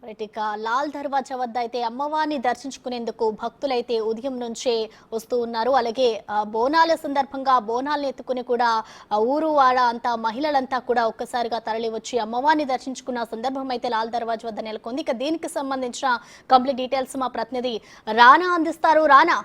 ఇక లాల్ దర్వాజా వద్ద అయితే అమ్మవారిని దర్శించుకునేందుకు భక్తులైతే ఉదయం నుంచే వస్తూ ఉన్నారు. అలాగే బోనాల సందర్భంగా బోనాలను ఎత్తుకుని కూడా ఊరు వాడ అంతా మహిళలంతా కూడా ఒక్కసారిగా తరలి వచ్చి అమ్మవారిని దర్శించుకున్న సందర్భం అయితే లాల్ దర్వాజా వద్ద నెలకొంది. ఇక దీనికి సంబంధించిన కంప్లీట్ డీటెయిల్స్ మా ప్రతినిధి రానా అందిస్తారు. రానా,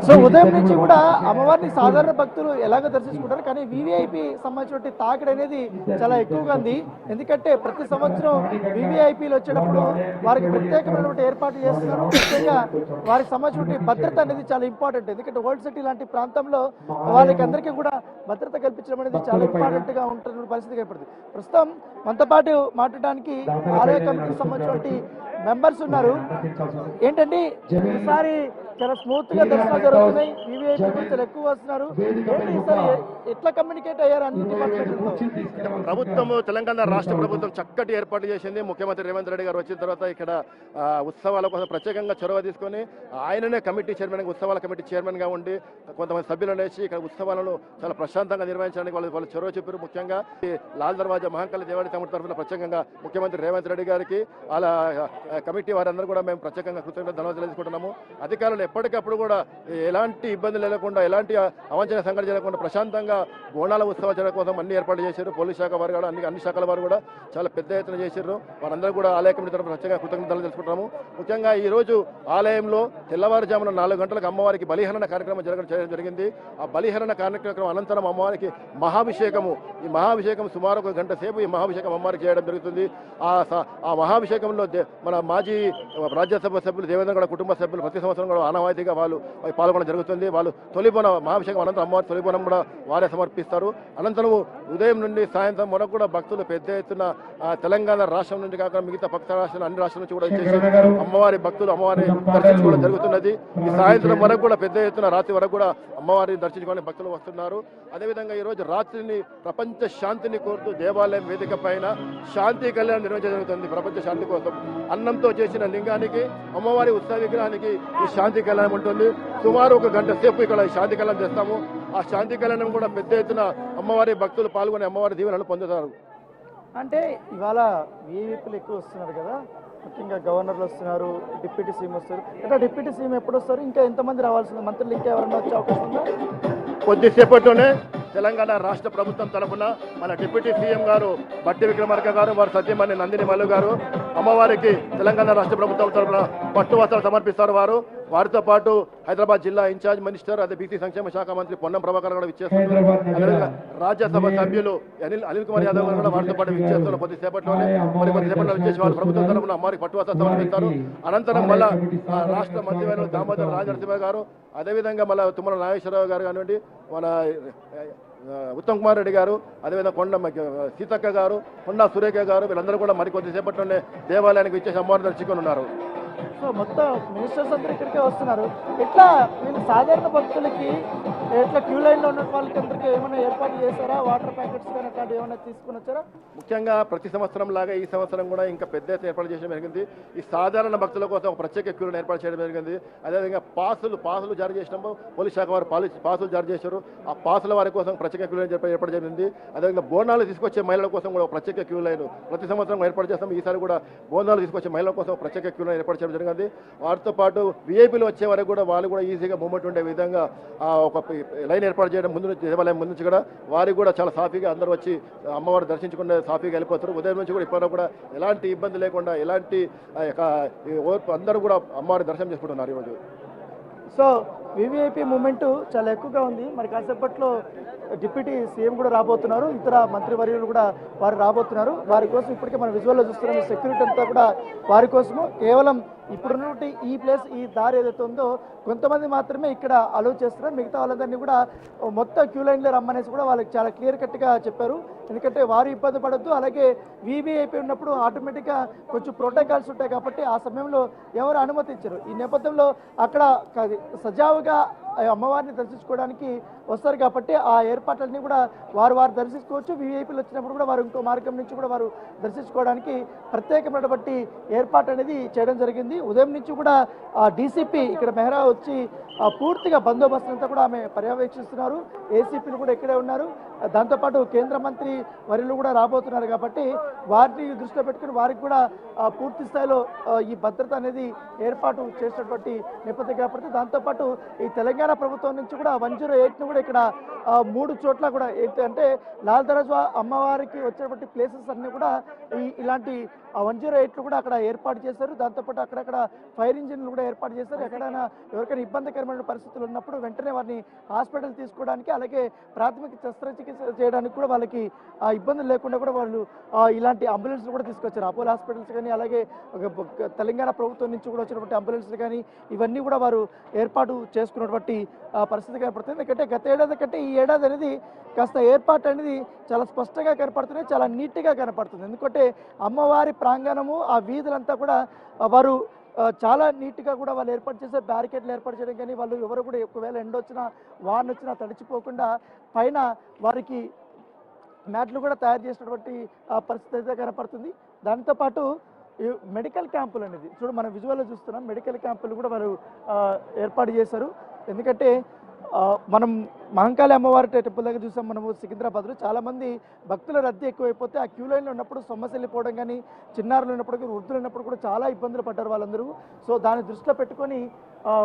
సో ఉదయం నుంచి కూడా అమ్మవారిని సాధారణ భక్తులు ఎలాగో దర్శించుకుంటారు, కానీ వివిఐపి సంబంధించిన తాకిడి అనేది చాలా ఎక్కువగా ఉంది. ఎందుకంటే ప్రతి సంవత్సరం వివిఐపీలు వచ్చేటప్పుడు వారికి ప్రత్యేకమైనటువంటి ఏర్పాట్లు చేస్తున్నారు. ముఖ్యంగా వారికి సంబంధించిన భద్రత అనేది చాలా ఇంపార్టెంట్. ఎందుకంటే ఓల్డ్ సిటీ లాంటి ప్రాంతంలో వాళ్ళకి అందరికీ కూడా భద్రత కల్పించడం అనేది చాలా ఇంపార్టెంట్ గా ఉంటున్న పరిస్థితి ఏర్పడుతుంది. ప్రస్తుతం మనతో పాటు మాట్లాడడానికి ఆలయ కమిటీకి సంబంధించిన మెంబర్స్ ఉన్నారు. ఏంటంటే ఈసారి చాలా స్మూత్ గా దర్శనాలు జరుగుతున్నాయి, వివిఐపీ చాలా ఎక్కువ వస్తున్నారు. ఎట్లా కమ్యూనికేట్ అయ్యారు అన్ని డిపార్ట్మెంట్లతో? ప్రభుత్వము తెలంగాణ రాష్ట్ర ప్రభుత్వం చక్కటి ఏర్పాటు చేసింది. ముఖ్యమంత్రి రేవంత్ రెడ్డి గారు వచ్చిన తర్వాత ఇక్కడ ఉత్సవాల కోసం ప్రత్యేకంగా చొరవ తీసుకొని ఆయననే కమిటీ చైర్మన్, ఉత్సవాల కమిటీ చైర్మన్ గా ఉండి కొంతమంది సభ్యులను వేసి ఇక్కడ ఉత్సవాలను చాలా ప్రశాంతంగా నిర్వహించడానికి వాళ్ళు చొరవ చెప్పారు. ముఖ్యంగా లాల్ దర్వాజా మహంకాళి దేవాలయ కమిటీ తరఫున ప్రత్యేకంగా ముఖ్యమంత్రి రేవంత్ రెడ్డి గారికి అలా కమిటీ వారందరూ కూడా మేము ప్రత్యేకంగా కృతజ్ఞత ధన్యవాదాలు తెలుసుకుంటున్నాము. అధికారులు ఎప్పటికప్పుడు కూడా ఎలాంటి ఇబ్బందులు లేకుండా, ఎలాంటి అవాంఛనీయ సంఘటన జరగకుండా ప్రశాంతంగా బోనాల ఉత్సవం జరగడం కోసం అన్ని ఏర్పాటు చేశారు. పోలీస్ శాఖ వారు కూడా అన్ని శాఖల వారు కూడా చాలా పెద్ద ఎత్తున చేశారు. వారందరూ కూడా ఆలయ కమిటీ తరఫున ప్రత్యేకంగా కృతజ్ఞతలు తెలుసుకుంటాము. ముఖ్యంగా ఈ రోజు ఆలయంలో తెల్లవారుజామున 4 గంటలకు అమ్మవారికి బలిహరణ కార్యక్రమం చేయడం జరిగింది. ఆ బలిహరణ కార్యక్రమం అనంతరం అమ్మవారికి మహాభిషేకము, ఈ మహాభిషేకం సుమారు 1 గంట సేపు ఈ మహాభిషేకం అమ్మవారికి చేయడం జరుగుతుంది. ఆ మహాభిషేకంలో మన మాజీ రాజ్యసభ సభ్యులు దేవేంద్ర గౌడ కుటుంబ సభ్యులు ప్రతి సంవత్సరం కూడా ఆనవాయితీగా వాళ్ళు పాల్గొనడం జరుగుతుంది. వాళ్ళు తొలిబోనం మహాభిషేకం అనంతరం అమ్మవారి తొలిబోనం కూడా వారే సమర్పిస్తారు. అనంతరం ఉదయం నుండి సాయంత్రం వరకు కూడా భక్తులు పెద్ద ఎత్తున తెలంగాణ రాష్ట్రం నుండి కాకుండా మిగతా పక్ష రాష్ట్రాలు అన్ని రాష్ట్రాల నుంచి కూడా వచ్చేసి అమ్మవారి భక్తులు అమ్మవారిని దర్శించుకోవడం జరుగుతున్నది. ఈ సాయంత్రం వరకు కూడా పెద్ద ఎత్తున రాత్రి వరకు కూడా అమ్మవారిని దర్శించుకోవడానికి భక్తులు వస్తున్నారు. అదేవిధంగా ఈ రోజు రాత్రిని ప్రపంచ శాంతిని కోరుతూ దేవాలయం వేదిక పైన శాంతి కళ్యాణం నిర్వహించడం జరుగుతుంది. ప్రపంచ శాంతి కోసం అన్నంతో చేసిన లింగానికి అమ్మవారి ఉత్సవ విగ్రహానికి ఈ శాంతి కళ్యాణం ఉంటుంది. సుమారు 1 గంట సేపు ఇక్కడ శాంతి కళ్యాణం చేస్తాము. ఆ శాంతి కళ్యాణం కూడా పెద్ద ఎత్తున అమ్మవారి భక్తులు పాల్గొని అమ్మవారి దీవెనలు పొందుతారు. అంటే ఇవాళ విఐపీలు ఎక్కువ వస్తున్నారు కదా, ముఖ్యంగా గవర్నర్లు వస్తున్నారు, డిప్యూటీ సీఎం వస్తారు. అంటే డిప్యూటీ సీఎం ఎప్పుడు వస్తారు? ఇంకా ఎంతమంది రావాల్సింది? మంత్రులు ఇంకా ఎవరైనా వచ్చే అవకాశం ఉందా? కొద్దిసేపట్లోనే తెలంగాణ రాష్ట్ర ప్రభుత్వం తరఫున మన డిప్యూటీ సీఎం గారు బట్టి విక్రమార్క గారు, వారి సత్యమణి నందిని మల్లు గారు అమ్మవారికి తెలంగాణ రాష్ట్ర ప్రభుత్వం తరఫున పట్టు వస్త్రాలు సమర్పిస్తారు. వారితో పాటు హైదరాబాద్ జిల్లా ఇన్ఛార్జ్ మినిస్టర్, అదే బీసీ సంక్షేమ శాఖ మంత్రి పొన్నం ప్రభాకర్ కూడా విచ్చేస్తున్నారు. అదేవిధంగా రాజ్యసభ సభ్యులు అనిల్ కుమార్ యాదవ్ గారు కూడా వారితో పాటు విచ్చేస్తున్నారు. కొద్దిసేపట్లోనే విచ్చేసి వాళ్ళు ప్రభుత్వం తరఫున అమ్మవారికి పట్టు వస్త్రాలు సమర్పిస్తారు. అనంతరం మళ్ళా రాష్ట్ర మంత్రివర్యులు దామోదర్ రాజనరసింహ గారు, అదేవిధంగా మళ్ళీ తుమ్మల నాగేశ్వరరావు గారు కానివ్వండి, మన ఉత్తమ్ కుమార్ రెడ్డి గారు, అదేవిధంగా కొండ సీతక్క గారు, కొండా సురేఖ గారు, వీళ్ళందరూ కూడా మరికొద్దిసేపట్లోనే దేవాలయానికి విచ్చేసి అమ్మవారిని దర్శించుకొని ఉన్నారు. సో మొత్తం మినిస్టర్స్ అందరూ ఇక్కడికే వస్తున్నారు. ఎట్లా వీళ్ళు సాధారణ భక్తులకి ఎట్లా క్యూ లైన్లో ఉన్న వాళ్ళకి అందరికీ ఏమైనా ఏర్పాటు చేశారా? వాటర్ ప్యాకెట్స్ కానీ అట్లాంటివి ఏమైనా తీసుకుని వచ్చారా? ముఖ్యంగా ప్రతి సంవత్సరం లాగా ఈ సంవత్సరం కూడా ఇంకా పెద్ద ఎత్తున ఏర్పాటు చేయడం జరిగింది. ఈ సాధారణ భక్తుల కోసం ఒక ప్రత్యేక క్యూలను ఏర్పాటు చేయడం జరిగింది. అదేవిధంగా పాసులు జారీ చేసినప్పుడు పోలీస్ శాఖ వారు పాసులు జారీ చేశారు. ఆ పాసుల వారి కోసం ప్రత్యేక క్యూ లైన్ ఏర్పాటు జరిగింది. అదేవిధంగా బోనాలు తీసుకొచ్చే మహిళల కోసం కూడా ఒక ప్రత్యేక క్యూ లైన్ ప్రతి సంవత్సరం ఏర్పాటు చేస్తాం. ఈసారి కూడా బోనాలు తీసుకొచ్చే మహిళల కోసం ప్రత్యేక క్యూ లైన్ ఏర్పాటు చేయడం జరిగింది. వారితో పాటు విఐపీలు వచ్చే వరకు కూడా వాళ్ళు కూడా ఈజీగా మూవ్మెంట్ ఉండే విధంగా ఒక లైన్ ఏర్పాటు చేయడం ముందు నుంచి దేవాలయం ముందు నుంచి కూడా వారికి కూడా చాలా సాఫీగా అందరూ వచ్చి అమ్మవారు దర్శించుకునే సాఫీగా వెళ్ళిపోతారు. ఉదయం నుంచి కూడా ఇప్పటివరకు కూడా ఎలాంటి ఇబ్బంది లేకుండా ఎలాంటి అందరూ కూడా అమ్మవారి దర్శనం చేసుకుంటున్నారు ఈరోజు. సో వివిఐపీ మూమెంట్ చాలా ఎక్కువగా ఉంది. మరి కాసేపట్లో డిప్యూటీ సీఎం కూడా రాబోతున్నారు, ఇతర మంత్రివర్యులు కూడా వారు రాబోతున్నారు. వారి కోసం ఇప్పటికే మనం విజువల్లో చూస్తున్నాం. ఈ సెక్యూరిటీ అంతా కూడా వారి కోసము కేవలం ఇప్పుడున్నటువంటి ఈ ప్లేస్, ఈ దారి ఏదైతే ఉందో కొంతమంది మాత్రమే ఇక్కడ అలౌ చేస్తున్నారు. మిగతా వాళ్ళందరినీ కూడా మొత్తం క్యూ లైన్లో రమ్మనేసి కూడా వాళ్ళకి చాలా క్లియర్ కట్గా చెప్పారు. ఎందుకంటే వారు ఇబ్బంది పడద్దు, అలాగే వివిఐపీ ఉన్నప్పుడు ఆటోమేటిక్గా కొంచెం ప్రోటోకాల్స్ ఉంటాయి కాబట్టి ఆ సమయంలో ఎవరు అనుమతించరు. ఈ నేపథ్యంలో అక్కడ సజావుగా అమ్మవారిని దర్శించుకోవడానికి వస్తారు కాబట్టి ఆ ఏర్పాట్లన్నీ కూడా వారు దర్శించుకోవచ్చు. వీఐపీలు వచ్చినప్పుడు కూడా వారు ఇంకో మార్గం నుంచి కూడా వారు దర్శించుకోవడానికి ప్రత్యేకమైనటువంటి ఏర్పాటు అనేది చేయడం జరిగింది. ఉదయం నుంచి కూడా డీసీపీ ఇక్కడ మెహ్రా వచ్చి పూర్తిగా బందోబస్తు అంతా కూడా ఆమె పర్యవేక్షిస్తున్నారు. ఏసీపీలు కూడా ఇక్కడే ఉన్నారు. దాంతోపాటు కేంద్ర మంత్రి వర్యులు కూడా రాబోతున్నారు కాబట్టి వారిని దృష్టిలో పెట్టుకుని వారికి కూడా పూర్తి స్థాయిలో ఈ భద్రత అనేది ఏర్పాటు చేసినటువంటి నేపథ్యం కాబట్టి దాంతోపాటు ఈ తెలంగాణ ప్రభుత్వం నుంచి కూడా 108ను కూడా ఇక్కడ 3 చోట్ల కూడా అంటే లాల్ దర్వాజా అమ్మవారికి వచ్చేటువంటి ప్లేసెస్ అన్ని కూడా ఇలాంటి 108లు కూడా అక్కడ ఏర్పాటు చేశారు. దాంతోపాటు అక్కడక్కడ ఫైర్ ఇంజిన్లు కూడా ఏర్పాటు చేశారు. ఎక్కడైనా ఎవరికైనా ఇబ్బందికరమైన పరిస్థితులు ఉన్నప్పుడు వెంటనే వారిని హాస్పిటల్ తీసుకోవడానికి అలాగే ప్రాథమిక శస్త్రచికిత్స చేయడానికి కూడా వాళ్ళకి ఇబ్బందులు లేకుండా కూడా వాళ్ళు ఇలాంటి అంబులెన్స్లు కూడా తీసుకొచ్చారు. అపోలో హాస్పిటల్స్ కానీ అలాగే తెలంగాణ ప్రభుత్వం నుంచి కూడా వచ్చినటువంటి అంబులెన్స్లు కానీ ఇవన్నీ కూడా వారు ఏర్పాటు చేసుకున్నటువంటి పరిస్థితి కనపడుతుంది. ఎందుకంటే గత ఏడాది కంటే ఈ ఏడాది అనేది కాస్త ఏర్పాటు అనేది చాలా స్పష్టంగా కనపడుతుంది, చాలా నీట్గా కనపడుతుంది. ఎందుకంటే అమ్మవారి ప్రాంగణము ఆ వీధులంతా కూడా వారు చాలా నీట్గా కూడా వాళ్ళు ఏర్పాటు చేసే బ్యారికేడ్లు ఏర్పాటు చేయడం కానీ వాళ్ళు ఎవరు కూడా ఒకవేళ ఎండ వచ్చినా వాన వచ్చినా తడిచిపోకుండా పైన వారికి మ్యాట్లు కూడా తయారు చేసినటువంటి పరిస్థితి అయితే కనపడుతుంది. దాంతోపాటు మెడికల్ క్యాంపులు అనేది మనం విజువల్లో చూస్తున్నాం. మెడికల్ క్యాంపులు కూడా వారు ఏర్పాటు చేశారు. ఎందుకంటే మనం మహంకాళి అమ్మవారి టెంపుల్ దగ్గర చూసాం మనము సికింద్రాబాద్లో చాలామంది భక్తుల రద్దీ ఎక్కువైపోతే ఆ క్యూ లైన్లో ఉన్నప్పుడు సొమ్మసి వెళ్ళిపోవడం కానీ చిన్నారులు ఉన్నప్పుడు వృద్ధులు ఉన్నప్పుడు కూడా చాలా ఇబ్బందులు పడ్డారు వాళ్ళందరూ. సో దాన్ని దృష్టిలో పెట్టుకొని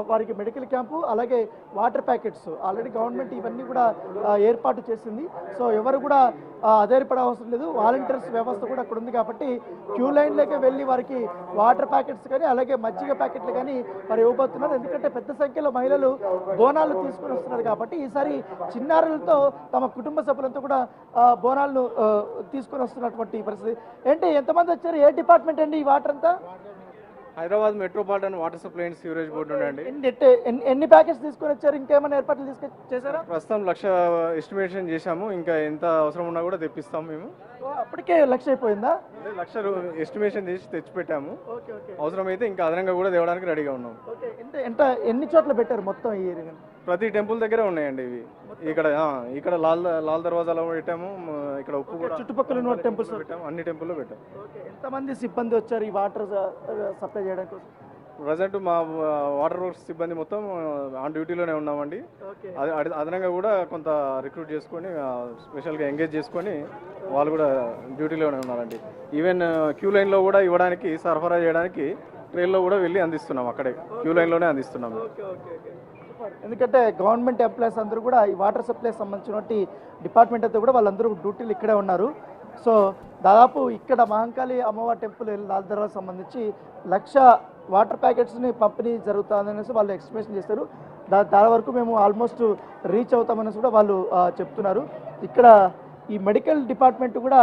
వారికి మెడికల్ క్యాంపు అలాగే వాటర్ ప్యాకెట్స్ ఆల్రెడీ గవర్నమెంట్ ఇవన్నీ కూడా ఏర్పాటు చేసింది. సో ఎవరు కూడా అధైర్యపడే అవసరం లేదు. వాలంటీర్స్ వ్యవస్థ కూడా అక్కడ ఉంది కాబట్టి క్యూ లైన్లోకి వెళ్ళి వారికి వాటర్ ప్యాకెట్స్ కానీ అలాగే మజ్జిగ ప్యాకెట్లు కానీ వారు ఇవ్వబోతున్నారు. ఎందుకంటే పెద్ద సంఖ్యలో మహిళలు బోనాలు తీసుకొని వస్తున్నారు కాబట్టి ఈసారి చిన్నారులతో తమ కుటుంబ సభ్యులతో కూడా బోనాలను తీసుకొని వస్తున్నటువంటి పరిస్థితి. ఏంటి ఎంతమంది వచ్చారు? ఏ డిపార్ట్మెంట్ అండి ఈ వాటర్ అంతా? Hyderabad metropolitan water supply and sewerage board నుండి ఎన్ని ప్యాకెట్స్ తీసుకొని వచ్చారు? ఇంకేమైనా ఏర్పాట్లు చేశారా? ప్రస్తుతం 1,00,000 ఎస్టిమేషన్ చేశాము. ఇంకా ఎంత అవసరం ఉన్నా కూడా తెప్పిస్తాం మేము. అప్పటికే 1,00,000 అయిపోయిందా? 1,00,000 ఎస్టిమేషన్ చేసి తెచ్చిపెట్టాము. అవసరమైతే ఇంకా అదనంగా కూడా తేవడానికి రెడీగా ఉన్నాం. ఎన్ని చోట్ల పెట్టారు మొత్తం ఈ ఏరియా? ప్రతి టెంపుల్ దగ్గరే ఉన్నాయండి ఇవి. ఇక్కడ లాల్ దర్వాజాలో పెట్టాము. ఇక్కడ ఉప్పు కూడా చుట్టుపక్కల ఉన్న టెంపుల్స్ పెట్టాము. అన్ని టెంపుల్లో పెట్టాము. ఎంతమంది సిబ్బంది వచ్చారు ఈ వాటర్ సప్లై చేయడానికి? ప్రజెంట్ మా వాటర్ వర్క్స్ సిబ్బంది మొత్తం ఆన్ డ్యూటీలోనే ఉన్నామండి. అదనంగా కూడా కొంత రిక్రూట్ చేసుకొని స్పెషల్గా ఎంగేజ్ చేసుకొని వాళ్ళు కూడా డ్యూటీలోనే ఉన్నారండి. ఈవెన్ క్యూ లైన్లో కూడా ఇవ్వడానికి సరఫరా చేయడానికి ట్రైన్లో కూడా వెళ్ళి అందిస్తున్నాం. అక్కడే క్యూ లైన్లోనే అందిస్తున్నాం. ఎందుకంటే గవర్నమెంట్ ఎంప్లాయీస్ అందరూ కూడా ఈ వాటర్ సప్లై సంబంధించినటువంటి డిపార్ట్మెంట్ అంతా కూడా వాళ్ళందరూ డ్యూటీలు ఇక్కడే ఉన్నారు. సో దాదాపు ఇక్కడ మహంకాళి అమ్మవారి టెంపుల్ లాల్ దర్వాజా సంబంధించి 1,00,000 వాటర్ ప్యాకెట్స్ని పంపిణీ జరుగుతుందనేసి వాళ్ళు ఎక్స్ప్లెనేషన్ చేస్తారు. దాని వరకు మేము ఆల్మోస్ట్ రీచ్ అవుతామనేసి కూడా వాళ్ళు చెప్తున్నారు. ఇక్కడ ఈ మెడికల్ డిపార్ట్మెంట్ కూడా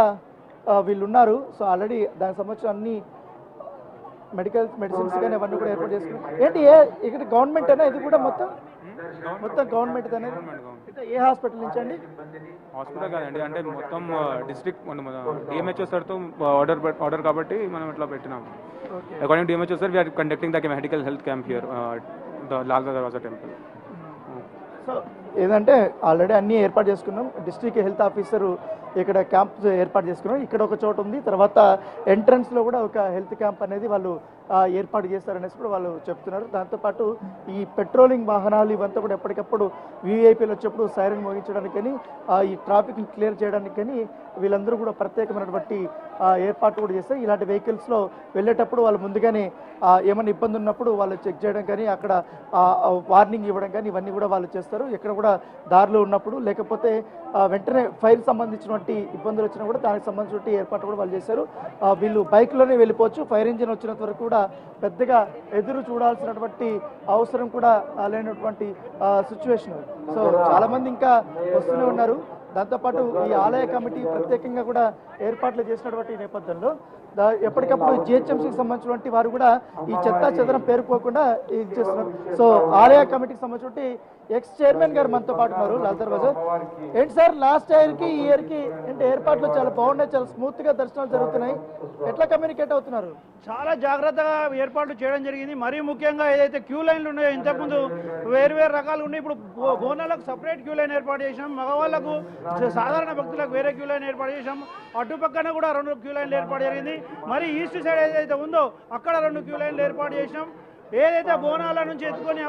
వీళ్ళు ఉన్నారు. సో ఆల్రెడీ దానికి సంబంధించిన అన్ని మెడిసిన్స్ కానీ అవన్నీ కూడా ఏర్పాటు చేసుకున్నాం. ఏంటి ఇక్కడ గవర్నమెంట్ అయినా ఇది కూడా మొత్తం గవర్నమెంట్ అనేది ఏ హాస్పిటల్ నుంచి అండి? హాస్పిటల్ కాదండి, అంటే మొత్తం డిస్ట్రిక్ట్ డిఎంహెచ్ఓ సార్తో ఆర్డర్ కాబట్టి మనం ఇట్లా పెట్టినాము. According DMHO sir we are conducting the medical health camp here the Lal Darwaza temple. So ఏదంటే ఆల్రెడీ అన్నీ ఏర్పాటు చేసుకున్నాం. డిస్ట్రిక్ట్ హెల్త్ ఆఫీసరు ఇక్కడ క్యాంప్ ఏర్పాటు చేసుకున్నాం. ఇక్కడ ఒక చోట ఉంది. తర్వాత ఎంట్రన్స్లో కూడా ఒక హెల్త్ క్యాంప్ అనేది వాళ్ళు ఏర్పాటు చేస్తారనేసి కూడా వాళ్ళు చెప్తున్నారు. దాంతోపాటు ఈ పెట్రోలింగ్ వాహనాలు ఇవంతా కూడా ఎప్పటికప్పుడు వీఐపీలు వచ్చేప్పుడు సైరన్ మోగించడానికి కానీ ఈ ట్రాఫిక్ని క్లియర్ చేయడానికి కానీ వీళ్ళందరూ కూడా ప్రత్యేకమైనటువంటి ఏర్పాటు కూడా చేస్తారు. ఇలాంటి వెహికల్స్లో వెళ్ళేటప్పుడు వాళ్ళు ముందుగానే ఏమైనా ఇబ్బంది ఉన్నప్పుడు వాళ్ళు చెక్ చేయడం కానీ అక్కడ వార్నింగ్ ఇవ్వడం కానీ ఇవన్నీ కూడా వాళ్ళు చేస్తారు. ఎక్కడ కూడా దారిలో ఉన్నప్పుడు లేకపోతే వెంటనే ఫైర్ సంబంధించినటువంటి ఇబ్బందులు వచ్చినా కూడా దానికి సంబంధించిన ఏర్పాటు కూడా వాళ్ళు చేశారు. వీళ్ళు బైక్లోనే వెళ్ళిపోవచ్చు. ఫైర్ ఇంజిన్ వచ్చినంత వరకు కూడా పెద్దగా ఎదురు చూడాల్సినటువంటి అవసరం కూడా లేనటువంటి సిచ్యువేషన్. సో చాలామంది ఇంకా వస్తూనే ఉన్నారు. దాంతోపాటు ఈ ఆలయ కమిటీ ప్రత్యేకంగా కూడా ఏర్పాట్లు చేసినటువంటి నేపథ్యంలో ఎప్పటికప్పుడు జిహెచ్ఎంసీకి సంబంధించినటువంటి వారు కూడా ఈ చెత్తా చెదరం పేరుకోకుండా ఇది చేస్తున్నారు. సో ఆలయ కమిటీకి సంబంధించి ఎక్స్ చైర్మన్ గారు మనతో పాటు ఉన్నారు, లాల్దర్ బజార్. ఏంటి సార్, లాస్ట్ ఇయర్కి ఈ ఇయర్కి ఏంటి ఏర్పాట్లు చాలా బాగున్నాయి, చాలా స్మూత్ గా దర్శనాలు జరుగుతున్నాయి, ఎట్లా కమ్యూనికేట్ అవుతున్నారు? చాలా జాగ్రత్తగా ఏర్పాట్లు చేయడం జరిగింది. మరీ ముఖ్యంగా ఏదైతే క్యూ లైన్లు ఉన్నాయో ఇంతకుముందు వేరు రకాలు ఉన్నాయి, ఇప్పుడు బోనాలకు సపరేట్ క్యూ లైన్ ఏర్పాటు చేసాం, మగవాళ్ళకు సాధారణ భక్తులకు వేరే క్యూ లైన్ ఏర్పాటు చేసాం, అటుపక్కన కూడా 2 క్యూ లైన్లు ఏర్పాటు జరిగింది. మరి ఈస్ట్ సైడ్ ఏదైతే ఉందో అక్కడ 2 క్యూ లైన్లు ఏర్పాటు చేసాం. ఏదైతే బోనాల నుంచి ఎత్తుకొని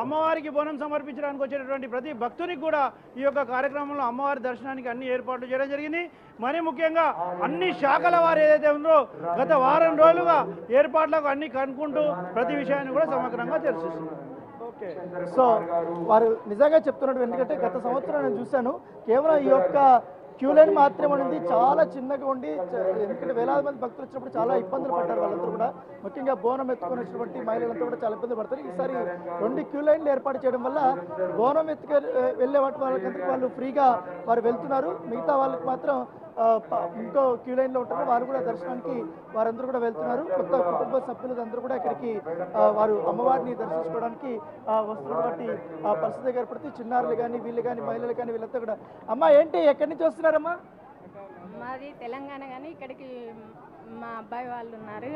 అమ్మవారికి బోనం సమర్పించడానికి వచ్చేటటువంటి ప్రతి భక్తునికి కూడా ఈ యొక్క కార్యక్రమంలో అమ్మవారి దర్శనానికి అన్ని ఏర్పాట్లు చేయడం జరిగింది. మరి ముఖ్యంగా అన్ని శాఖల వారు ఏదైతే ఉందో గత వారం రోజులుగా ఏర్పాట్లకు అన్ని కనుక్కుంటూ ప్రతి విషయాన్ని కూడా సమగ్రంగా చర్చిస్తున్నారు. ఓకే, సో వారు నిజంగా చెప్తున్నట్టు, ఎందుకంటే గత సంవత్సరం నేను చూశాను కేవలం ఈ యొక్క క్యూ లైన్ మాత్రమే ఉంది, చాలా చిన్నగా ఉండి, ఎందుకంటే వేలాది మంది భక్తులు వచ్చినప్పుడు చాలా ఇబ్బందులు పడ్డారు వాళ్ళందరూ కూడా, ముఖ్యంగా బోనం ఎత్తుకొని వచ్చినటువంటి మహిళలంతా కూడా చాలా ఇబ్బంది పడతారు. ఈసారి 2 క్యూ లైన్లు ఏర్పాటు చేయడం వల్ల బోనం వెళ్ళే వాళ్ళకందరికీ వాళ్ళు ఫ్రీగా వారు వెళ్తున్నారు, మిగతా వాళ్ళకి మాత్రం ఇంకో క్యూ లైన్లో ఉంటారు, వారు కూడా దర్శనానికి వారందరూ కూడా వెళ్తున్నారు. కొత్త కుటుంబ సభ్యులందరూ కూడా ఇక్కడికి వారు అమ్మవారిని దర్శించుకోవడానికి వస్తున్నటువంటి పరిస్థితి ఏర్పడితే చిన్నారులు కానీ వీళ్ళు కానీ మహిళలు కానీ వీళ్ళంతా కూడా. అమ్మ ఏంటి, ఎక్కడి నుంచి వస్తున్నారమ్మా? మాది తెలంగాణ, కానీ ఇక్కడికి మా అబ్బాయి వాళ్ళు ఉన్నారు.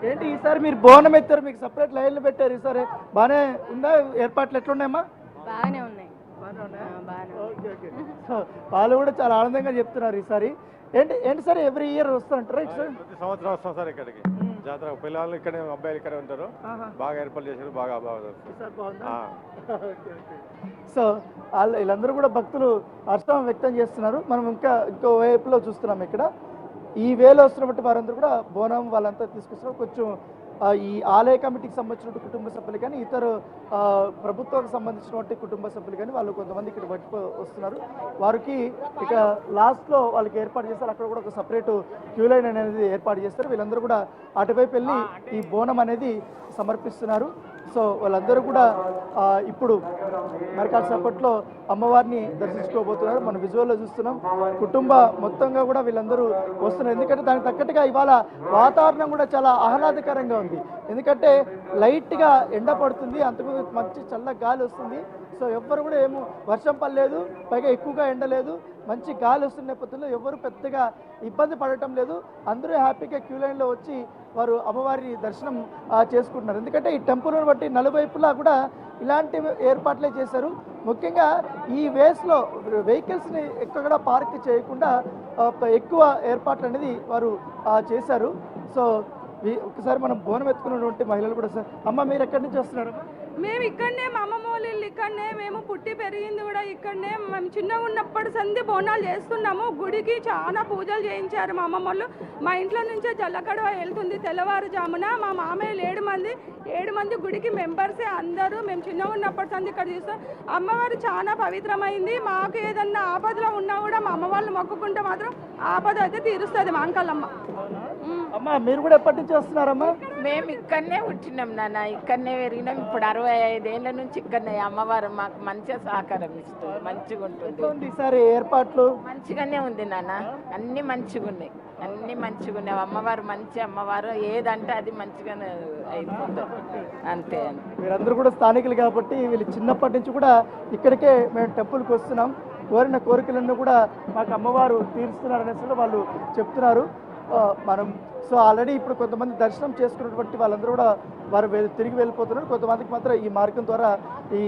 ఏంటి ఈసారి మీరు బోనం ఎత్తారు, మీకు సపరేట్ లైన్లు పెట్టారు, ఈసారి బాగానే ఉందా? ఏర్పాట్లు ఎట్లున్నాయమ్మా? బాగానే ఉన్నాయి. వాళ్ళు కూడా చాలా ఆనందంగా చెప్తున్నారు ఈసారి. ఏంటి సార్, ఎవ్రీ ఇయర్ వస్తారంటారా? ప్రతి సంవత్సరం వస్తాం సార్ ఇక్కడికి జాతర. పిల్లలు ఇక్కడే, అబ్బాయిలు ఇక్కడే ఉంటారు. బాగా ఏర్పాటు చేశారు, బాగా సో వాళ్ళు వీళ్ళందరూ కూడా భక్తులు హర్షం వ్యక్తం చేస్తున్నారు. మనం ఇంకో వైపులో చూస్తున్నాం, ఇక్కడ ఈ వేలో వస్తున్నటువంటి వారందరూ కూడా బోనం వాళ్ళంతా తీసుకొస్తున్నారు. కొంచెం ఈ ఆలయ కమిటీకి సంబంధించిన కుటుంబ సభ్యులు కానీ ఇతర ప్రభుత్వానికి సంబంధించినటువంటి కుటుంబ సభ్యులు కానీ వాళ్ళు కొంతమంది ఇక్కడ వస్తున్నారు. వారికి ఇక లాస్ట్లో వాళ్ళకి ఏర్పాటు చేస్తారు, అక్కడ కూడా ఒక సపరేట్ క్యూ లైన్ అనేది ఏర్పాటు చేస్తారు. వీళ్ళందరూ కూడా అటువైపు వెళ్ళి ఈ బోనం అనేది సమర్పిస్తున్నారు. సో వాళ్ళందరూ కూడా ఇప్పుడు మరి కాసేపట్లో అమ్మవారిని దర్శించుకోబోతున్నారు. మనం విజువల్లో చూస్తున్నాం, కుటుంబ మొత్తంగా కూడా వీళ్ళందరూ వస్తున్నారు. ఎందుకంటే దానికి తగ్గట్టుగా ఇవాళ వాతావరణం కూడా చాలా ఆహ్లాదకరంగా ఉంది. ఎందుకంటే లైట్గా ఎండ పడుతుంది, అంతకు మంచి చల్ల గాలి వస్తుంది. సో ఎవ్వరు కూడా ఏమో వర్షం పడలేదు, పైగా ఎక్కువగా ఎండ లేదు, మంచి గాలి వస్తున్న నేపథ్యంలో ఎవరు పెద్దగా ఇబ్బంది పడటం లేదు. అందరూ హ్యాపీగా క్యూ లైన్లో వచ్చి వారు అమ్మవారి దర్శనం చేసుకుంటున్నారు. ఎందుకంటే ఈ టెంపుల్ని బట్టి నలువైపులా కూడా ఇలాంటి ఏర్పాట్లే చేశారు. ముఖ్యంగా ఈ వేస్లో వెహికల్స్ని ఎక్కడ పార్క్ చేయకుండా ఎక్కువ ఏర్పాట్లు అనేది వారు చేశారు. సో ఒకసారి మనం బోనం ఎత్తుకున్నటువంటి మహిళలు కూడా సార్, అమ్మ మీరు ఎక్కడి నుంచి వస్తున్నారు? మేము ఇక్కడనే, మా అమ్మమ్మ వాళ్ళ ఇల్లు ఇక్కడనే, మేము పుట్టి పెరిగింది కూడా ఇక్కడనే. మేము చిన్నగా ఉన్నప్పటి సంది బోనాలు చేస్తున్నాము. గుడికి చాలా పూజలు చేయించారు మా అమ్మమ్మ వాళ్ళు. మా ఇంట్లో నుంచే జల్లకడవ వెళ్తుంది తెల్లవారుజామున. మా మామయ్యలు 7 మంది గుడికి మెంబర్సే అందరూ. మేము చిన్నగా ఉన్నప్పటి సంది ఇక్కడ చూస్తాం. అమ్మవారు చాలా పవిత్రమైంది. మాకు ఏదన్నా ఆపదలో ఉన్నా కూడా మా అమ్మ వాళ్ళు మొక్కుకుంటే మాత్రం ఆపద అయితే తీరుస్తుంది మా అంకలమ్మ. అమ్మ మీరు కూడా ఎప్పటి నుంచి వస్తున్నారమ్మా? మేము ఇక్కడనే పుట్టినాం నాన్న, ఇక్కడనే పెరిగినాం. ఇప్పుడు 65 ఏళ్ళ నుంచి ఇక్కడనే. అమ్మవారు మాకు మంచిగా సహకారం ఇస్తుంది, మంచిగా ఉంటుంది. ఈసారి ఏర్పాట్లు మంచిగానే ఉంది నాన్న, అన్ని మంచిగా ఉన్నాయి, అన్ని మంచిగా ఉన్నాయి. అమ్మవారు మంచి అమ్మవారు, ఏదంటే అది మంచిగానే అయిపోతుంది, అంతే. మీరందరూ కూడా స్థానికులు కాబట్టి వీళ్ళు చిన్నప్పటి నుంచి కూడా ఇక్కడికే మేము టెంపుల్కి వస్తున్నాం, కోరిన కోరికలన్నీ కూడా మాకు అమ్మవారు తీరుస్తున్నారు అనేసి వాళ్ళు చెప్తున్నారు. మనం సో ఆల్రెడీ ఇప్పుడు కొంతమంది దర్శనం చేసుకున్నటువంటి వాళ్ళందరూ కూడా వారు తిరిగి వెళ్ళిపోతున్నారు. కొంతమందికి మాత్రం ఈ మార్గం ద్వారా ఈ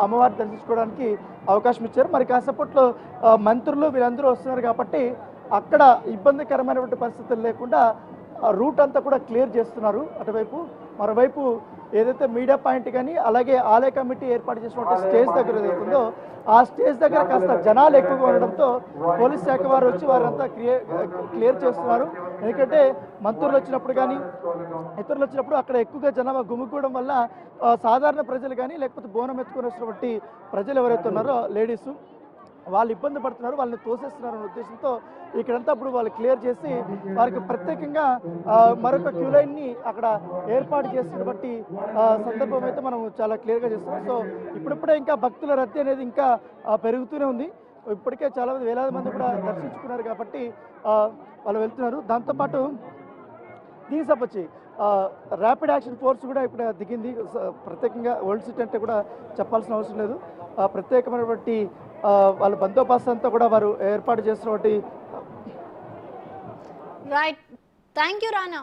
అమ్మవారిని దర్శించుకోవడానికి అవకాశం ఇచ్చారు. మరి కాసేపట్లో మంత్రులు వీళ్ళందరూ వస్తున్నారు కాబట్టి అక్కడ ఇబ్బందికరమైనటువంటి పరిస్థితులు లేకుండా రూట్ అంతా కూడా క్లియర్ చేస్తున్నారు అటువైపు. మరోవైపు ఏదైతే మీడియా పాయింట్ కానీ అలాగే ఆలయ కమిటీ ఏర్పాటు చేసినటువంటి స్టేజ్ దగ్గర ఏదైతుందో ఆ స్టేజ్ దగ్గర కాస్త జనాలు ఎక్కువగా ఉండడంతో పోలీస్ శాఖ వారు వచ్చి వారంతా క్లియర్ చేస్తున్నారు. ఎందుకంటే మంత్రులు వచ్చినప్పుడు కానీ ఇతరులు వచ్చినప్పుడు అక్కడ ఎక్కువగా జనాభా గుమికూడడం వల్ల సాధారణ ప్రజలు కానీ లేకపోతే బోనం ఎత్తుకొని వచ్చినటువంటి ప్రజలు ఎవరైతే ఉన్నారో లేడీస్ వాళ్ళు ఇబ్బంది పడుతున్నారు, వాళ్ళని తోసేస్తున్నారు అనే ఉద్దేశంతో ఇక్కడంతా ఇప్పుడు వాళ్ళు క్లియర్ చేసి వారికి ప్రత్యేకంగా మరొక క్యూ లైన్ని అక్కడ ఏర్పాటు చేసినటువంటి సందర్భం అయితే మనం చాలా క్లియర్గా చేస్తున్నాం. సో ఇప్పుడిప్పుడే ఇంకా భక్తుల రద్దీ అనేది ఇంకా పెరుగుతూనే ఉంది. ఇప్పటికే చాలా మంది వేలాది మంది కూడా దర్శించుకున్నారు కాబట్టి వాళ్ళు వెళ్తున్నారు. దాంతోపాటు దీనికి సంబంధించి ర్యాపిడ్ యాక్షన్ ఫోర్స్ కూడా ఇప్పుడు దిగింది. ప్రత్యేకంగా ఓల్డ్ సిటీ అంటే కూడా చెప్పాల్సిన అవసరం లేదు. ప్రత్యేకమైనటువంటి వాళ్ళ బందోబస్తు అంతా కూడా వారు ఏర్పాటు చేసినటువంటి రైట్. Thank you Rana.